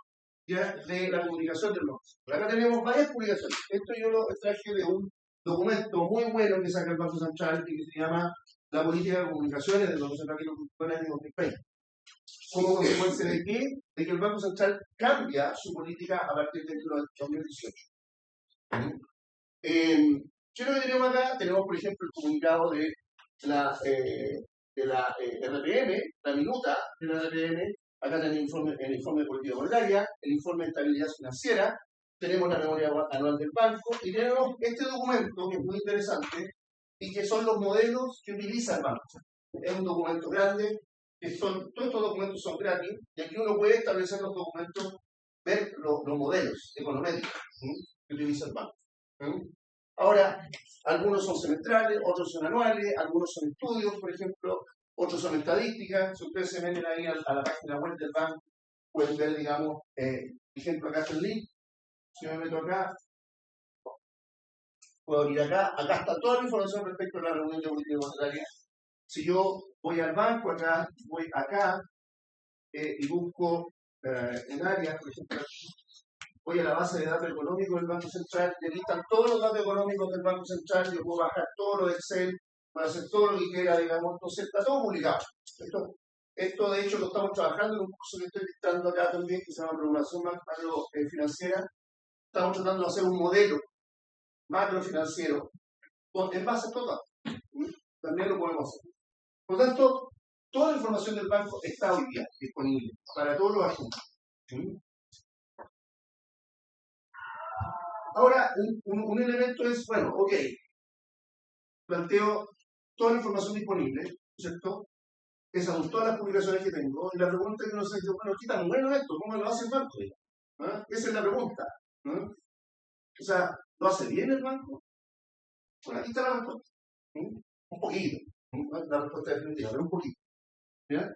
¿ya?, de la comunicación del Banco Central. Acá tenemos varias publicaciones. Esto yo lo extraje de un documento muy bueno que saca el Banco Central y que se llama La Política de Comunicaciones del Banco Central, que lo publicó en el año 2020. ¿Como consecuencia de qué? De que el Banco Central cambia su política a partir del 2018. ¿Qué es lo que tenemos acá? Tenemos, por ejemplo, el comunicado de la RPM, la minuta de la RPM. Acá tenemos el informe de política monetaria, el informe de estabilidad financiera, tenemos la memoria anual del banco y tenemos este documento que es muy interesante y que son los modelos que utiliza el banco. Es un documento grande, todos estos documentos son gratis y aquí uno puede establecer los documentos, ver los modelos econométricos que utiliza el banco. Ahora, algunos son semestrales, otros son anuales, algunos son estudios, por ejemplo, otros son estadísticas. Si ustedes se meten ahí a la página web del banco, pueden ver, digamos, por ejemplo, acá está el link. Si me meto acá, puedo ir acá está toda la información respecto a la reunión de política monetaria. Si yo voy al banco, voy acá y busco en áreas, por ejemplo, voy a la base de datos económicos del Banco Central, y aquí están todos los datos económicos del Banco Central, yo puedo bajar todo lo de Excel, para hacer todo lo que quiera, digamos, entonces está todo publicado. Esto de hecho lo estamos trabajando en un curso que estoy dictando acá también, que se llama Programación Macro Financiera. Estamos tratando de hacer un modelo macrofinanciero en base a todo. También lo podemos hacer. Por lo tanto, toda la información del banco está hoy día disponible para todos los asuntos. Ahora, un elemento es, bueno, ok, planteo toda la información disponible, ¿cierto? Esas son todas las publicaciones que tengo, y la pregunta que uno se dice, bueno, ¿qué tan bueno esto? ¿Cómo lo hace el banco? Esa es la pregunta. O sea, ¿lo hace bien el banco? Bueno, aquí está la respuesta. Un poquito. La respuesta definitiva, pero un poquito. ¿Ya?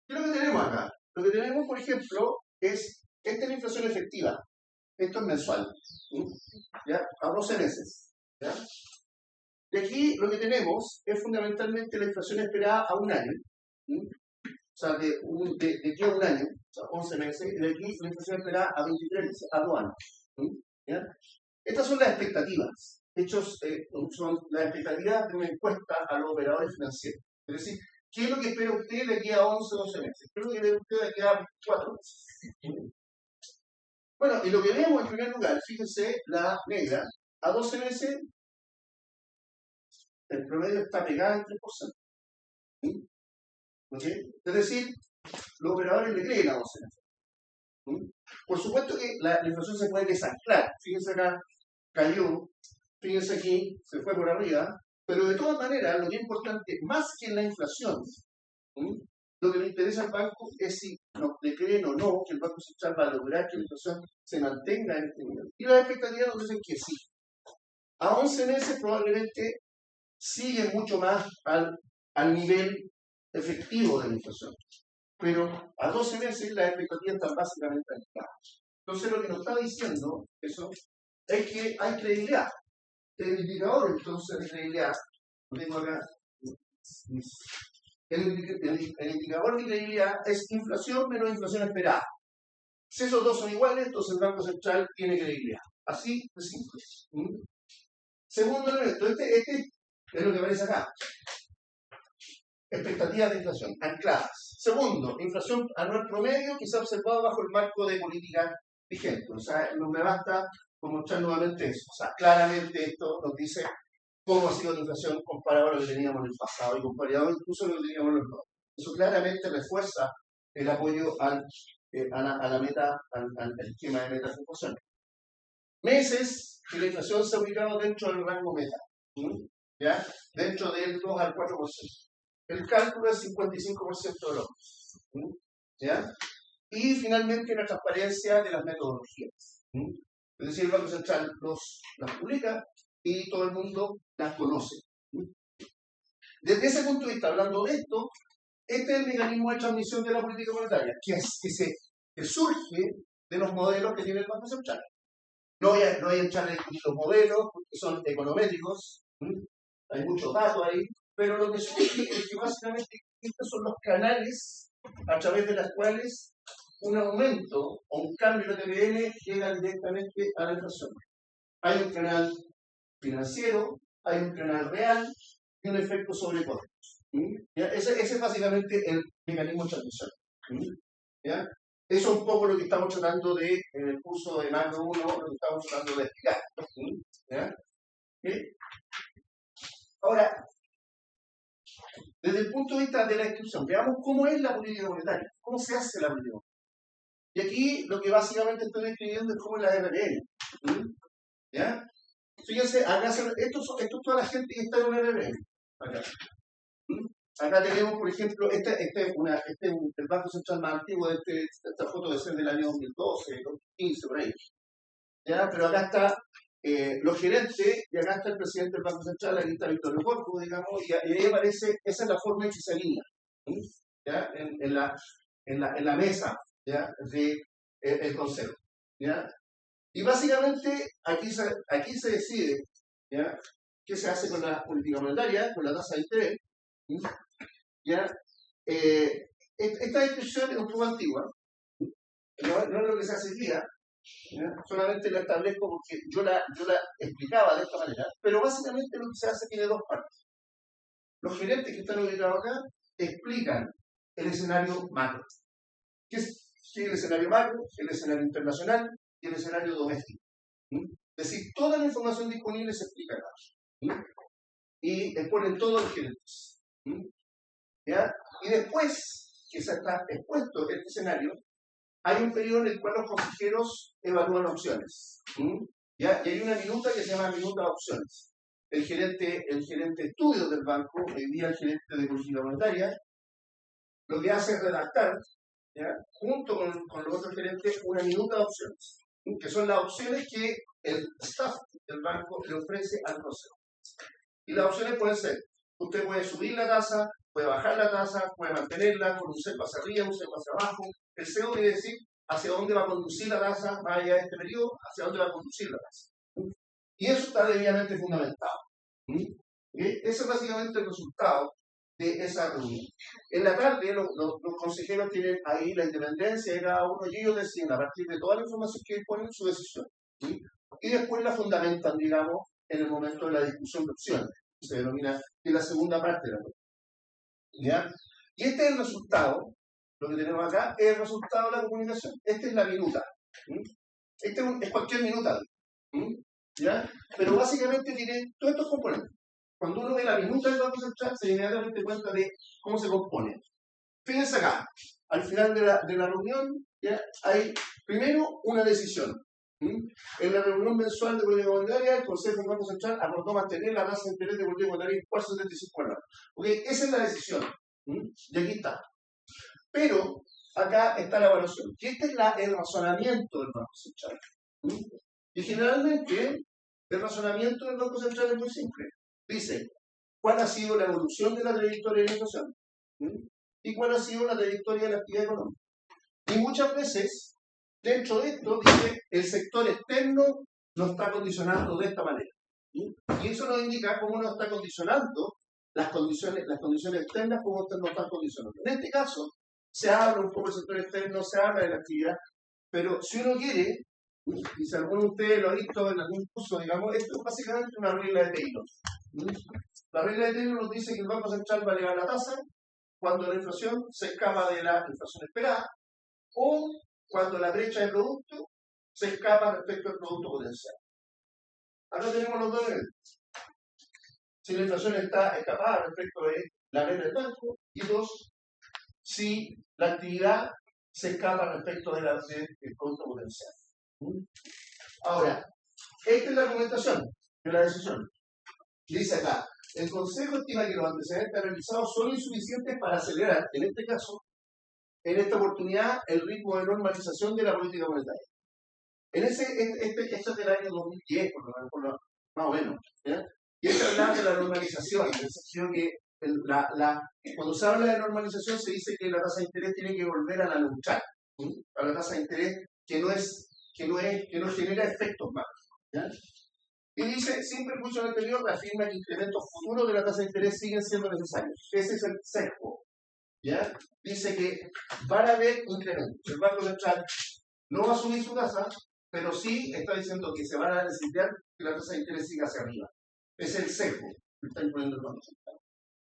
¿Qué es lo que tenemos acá? Lo que tenemos, por ejemplo, esta es la inflación efectiva. Esto es mensual. ¿Ya? A 12 meses. ¿Ya? Y aquí lo que tenemos es fundamentalmente la inflación esperada a un año. O sea, de aquí a un año, o sea, 11 meses, y de aquí la inflación esperada a 23 meses, a 2 años. ¿Ya? Estas son las expectativas. De hecho, son las expectativas de una encuesta a los operadores financieros. Es decir, ¿qué es lo que espera usted de aquí a 11 o 12 meses? ¿Qué es lo que espera usted de aquí a 4 meses? Bueno, y lo que vemos en primer lugar, fíjense, la negra, a 12 meses, el promedio está pegado en 3%. ¿Sí? ¿Okay? Es decir, los operadores le creen a 12 meses. ¿Sí? Por supuesto que la inflación se puede desanclar. Fíjense acá, cayó, fíjense aquí, se fue por arriba, pero de todas maneras, lo que es importante, más que la inflación, ¿sí? Lo que le interesa al banco es si nos le creen o no que el Banco Central va a lograr que la inflación se mantenga en este nivel. Y las expectativas nos dicen que sí. A 11 meses probablemente sigue mucho más al nivel efectivo de la inflación. Pero a 12 meses las expectativas están básicamente alineadas. Entonces lo que nos está diciendo eso es que hay credibilidad. El indicador entonces de credibilidad, lo tengo acá, el indicador de credibilidad es inflación menos inflación esperada. Si esos dos son iguales, entonces el Banco Central tiene credibilidad. Así de simple. Segundo elemento, este es lo que aparece acá. Expectativas de inflación, ancladas. Segundo, inflación anual promedio que se ha observado bajo el marco de política vigente. O sea, no me basta con mostrar nuevamente eso. O sea, claramente esto nos dice cómo ha sido la inflación comparado a lo que teníamos en el pasado y comparado incluso a lo que teníamos en el pasado. Eso claramente refuerza el apoyo a la meta, al esquema de metas de inflación. Meses que la inflación se ha ubicado dentro del rango meta, ¿ya? Dentro del 2 al 4%. El cálculo es 55% de los, ¿ya? Y finalmente la transparencia de las metodologías. Es decir, el Banco Central las publica y todo el mundo las conoce. Desde ese punto de vista, hablando de esto, este es el mecanismo de transmisión de la política monetaria, que surge de los modelos que tiene el Banco Central. No voy a entrar en los modelos porque son econométricos, hay muchos datos ahí, pero lo que surge es que básicamente estos son los canales a través de los cuales un aumento o un cambio de TPM llega directamente a la inflación. Hay un canal financiero, hay un canal real y un efecto sobre costos. Ese es básicamente el mecanismo de transmisión. ¿Ya? Eso es un poco lo que estamos tratando de, en el curso de Macro 1, lo que estamos tratando de explicar. ¿Ya? Ahora, desde el punto de vista de la inscripción, veamos cómo es la política monetaria, cómo se hace la política monetaria. Y aquí lo que básicamente estoy describiendo es cómo es la RRM. ¿Ya? Fíjense, acá esto es toda la gente que está en un RRM. Acá. Acá tenemos, por ejemplo, el Banco Central más antiguo, esta foto debe ser del año 2012, 2015, por ahí. ¿Ya? Pero acá está los gerentes, y acá está el presidente del Banco Central, aquí está Víctor Leopoldo, digamos, y ahí aparece, esa es la forma en que se alinea, ¿ya? En la mesa, ¿ya? El Consejo. ¿Ya? Y básicamente aquí se decide, ¿ya? ¿Qué se hace con la política monetaria, con la tasa de interés? ¿Ya? Esta descripción es un poco antigua, no es lo que se hace hoy día, ¿ya? Solamente la establezco porque yo la explicaba de esta manera, pero básicamente lo que se hace tiene dos partes. Los gerentes que están ubicados acá explican el escenario macro. ¿Qué es el escenario macro? El escenario internacional y el escenario doméstico. Es decir, toda la información disponible se explica acá. Y exponen todos los gerentes. ¿Ya? Y después que se está expuesto este escenario, hay un periodo en el cual los consejeros evalúan opciones. ¿Ya? Y hay una minuta que se llama minuta de opciones. El gerente de estudios del banco, hoy día el gerente de política monetaria, lo que hace es redactar, ¿ya? Junto con los otros gerentes, una minuta de opciones, que son las opciones que el staff del banco le ofrece al consejo. Y las opciones pueden ser, usted puede subir la tasa, puede bajar la tasa, puede mantenerla con un cepo hacia arriba, un cepo hacia abajo. El CEO quiere decir hacia dónde va a conducir la tasa, más allá de este periodo, hacia dónde va a conducir la tasa. Y eso está debidamente fundamentado. Ese es básicamente el resultado de esa reunión. En la tarde, los consejeros tienen ahí la independencia de cada uno y ellos deciden, a partir de toda la información que disponen, su decisión. Y después la fundamentan, digamos, en el momento de la discusión de opciones. Se denomina en la segunda parte de la reunión. ¿ya? Y este es el resultado, lo que tenemos acá, es el resultado de la comunicación. Esta es la minuta. Este es cualquier minuta. ¿Ya? Pero básicamente tiene todos estos componentes. Cuando uno ve la minuta del Banco Central, se inmediatamente cuenta de cómo se compone. Fíjense acá, al final de la reunión, ¿ya? Hay primero una decisión. En la reunión mensual de política monetaria, el Consejo del Banco Central acordó mantener la tasa de interés de política monetaria en 4,75 anual. ¿Okay? Esa es la decisión. Y aquí está. Pero acá está la evaluación. Que este es el razonamiento del Banco Central. Y generalmente el razonamiento del Banco Central es muy simple. Dice, ¿cuál ha sido la evolución de la trayectoria de la inflación? ¿Y cuál ha sido la trayectoria de la actividad económica? Y muchas veces, dentro de esto, dice, el sector externo nos está condicionando de esta manera. Y eso nos indica cómo nos está condicionando las condiciones externas, cómo nos están condicionando. En este caso, se habla un poco del sector externo, se habla de la actividad, pero si uno quiere, y si alguno de ustedes lo ha visto en algún curso, digamos, esto es básicamente una regla de Taylor. La regla de Taylor nos dice que el Banco Central va a elevar la tasa cuando la inflación se escapa de la inflación esperada o cuando la brecha de producto se escapa respecto al producto potencial. Acá tenemos los dos elementos. Si la inflación está escapada respecto de la brecha del banco, y dos, si la actividad se escapa respecto del producto potencial. Ahora, esta es la argumentación de la decisión. Dice acá, el Consejo estima que los antecedentes realizados son insuficientes para acelerar, en este caso, en esta oportunidad, el ritmo de normalización de la política monetaria. Esto es del año 2010, más o menos. ¿Ya? Y esto habla de la normalización, en el sentido que cuando se habla de normalización se dice que la tasa de interés tiene que volver a la neutral, a la tasa de interés que no genera efectos más. ¿Ya? Y dice, sin perjuicio del anterior, reafirma que incrementos futuros de la tasa de interés siguen siendo necesarios. Ese es el sesgo. ¿Ya? Dice que van a haber incrementos. El Banco Central no va a subir su tasa, pero sí está diciendo que se van a necesitar que la tasa de interés siga hacia arriba. Es el sesgo que está imponiendo el Banco Central.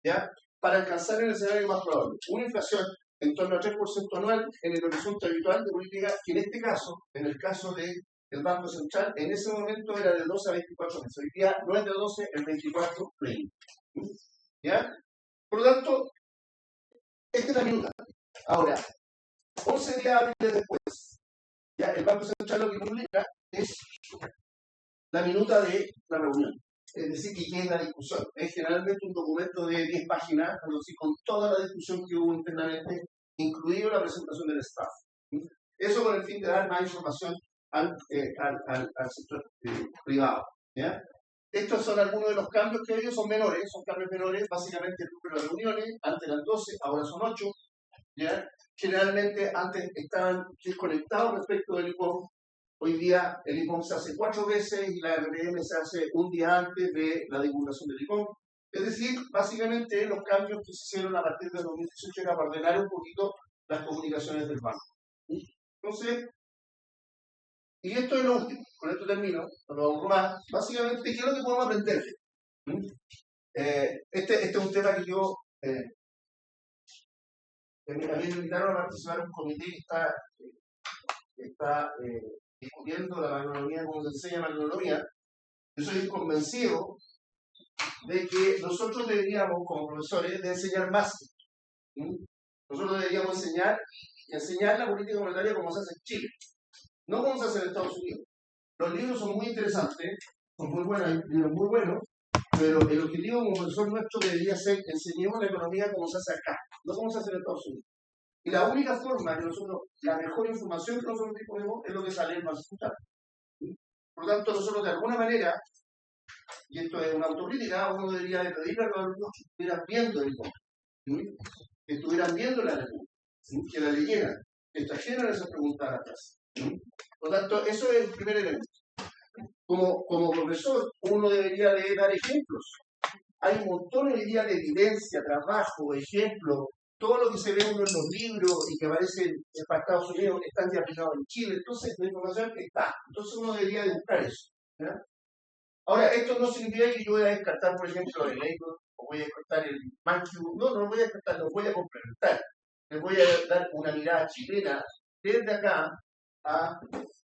¿Ya? Para alcanzar el escenario más probable. Una inflación en torno al 3% anual en el horizonte habitual de política, que en este caso, en el caso del Banco Central, en ese momento era de 12 a 24 meses. Hoy día no es de 12, es 24, 20. ¿Ya? Por lo tanto, esta es la minuta. Ahora, 11 días hábiles después, ya el Banco Central lo que publica es la minuta de la reunión. Es decir, que queda la discusión. Es generalmente un documento de 10 páginas, con toda la discusión que hubo internamente, incluido la presentación del staff. Eso con el fin de dar más información al sector privado. ¿Ya? Estos son algunos de los cambios que ellos son menores, son cambios menores, básicamente el número de reuniones, antes eran 12, ahora son 8. ¿Ya? Generalmente antes estaban desconectados respecto del IPOM. Hoy día el IPOM se hace 4 veces y la RPM se hace un día antes de la divulgación del IPOM. Es decir, básicamente los cambios que se hicieron a partir de 2018 era para ordenar un poquito las comunicaciones del banco. Entonces, y esto es lo último, con esto termino, no lo aburro más. Básicamente, ¿qué es lo que podemos aprender? Este es un tema que yo... a mí me invitaron a participar en un comité que está discutiendo la macroeconomía, como se enseña macroeconomía. Yo soy convencido de que nosotros deberíamos, como profesores, de enseñar más. Nosotros deberíamos enseñar la política monetaria como se hace en Chile, no como se hace en Estados Unidos. Los libros son muy interesantes, son muy buenos, hay libros muy buenos, pero el objetivo como profesor nuestro debería ser enseñemos la economía como se hace acá, no como se hace en Estados Unidos. Y la única forma que nosotros, la mejor información que nosotros disponemos es lo que sale en el Banco Central. Por lo tanto, nosotros de alguna manera, y esto es una autocrítica, uno debería de pedirle a los alumnos que estuvieran viendo el IPOM, que estuvieran viendo la lectura, que la leyeran, que trajeran esas preguntas a la clase. Por lo tanto, eso es el primer elemento. Como profesor, uno debería de dar ejemplos. Hay un montón hoy día de evidencia, trabajo, ejemplos. Todo lo que se ve uno en los libros y que aparece para Estados Unidos están ya aplicados en Chile. Entonces, la información está. Entonces, uno debería de buscar eso. ¿Ya? Ahora, esto no significa que yo voy a descartar, por ejemplo, el Electron o voy a cortar el Manchu, no lo voy a cortar, lo voy a complementar. Les voy a dar una mirada chilena desde acá a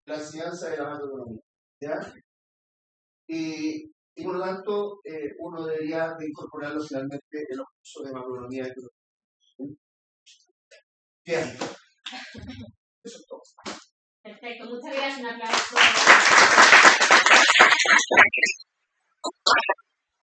la enseñanza de la macroeconomía. ¿Ya? Y por lo tanto, uno debería de incorporarlo finalmente en los cursos de macroeconomía. ¿Qué hay? Eso es todo. Perfecto, muchas gracias.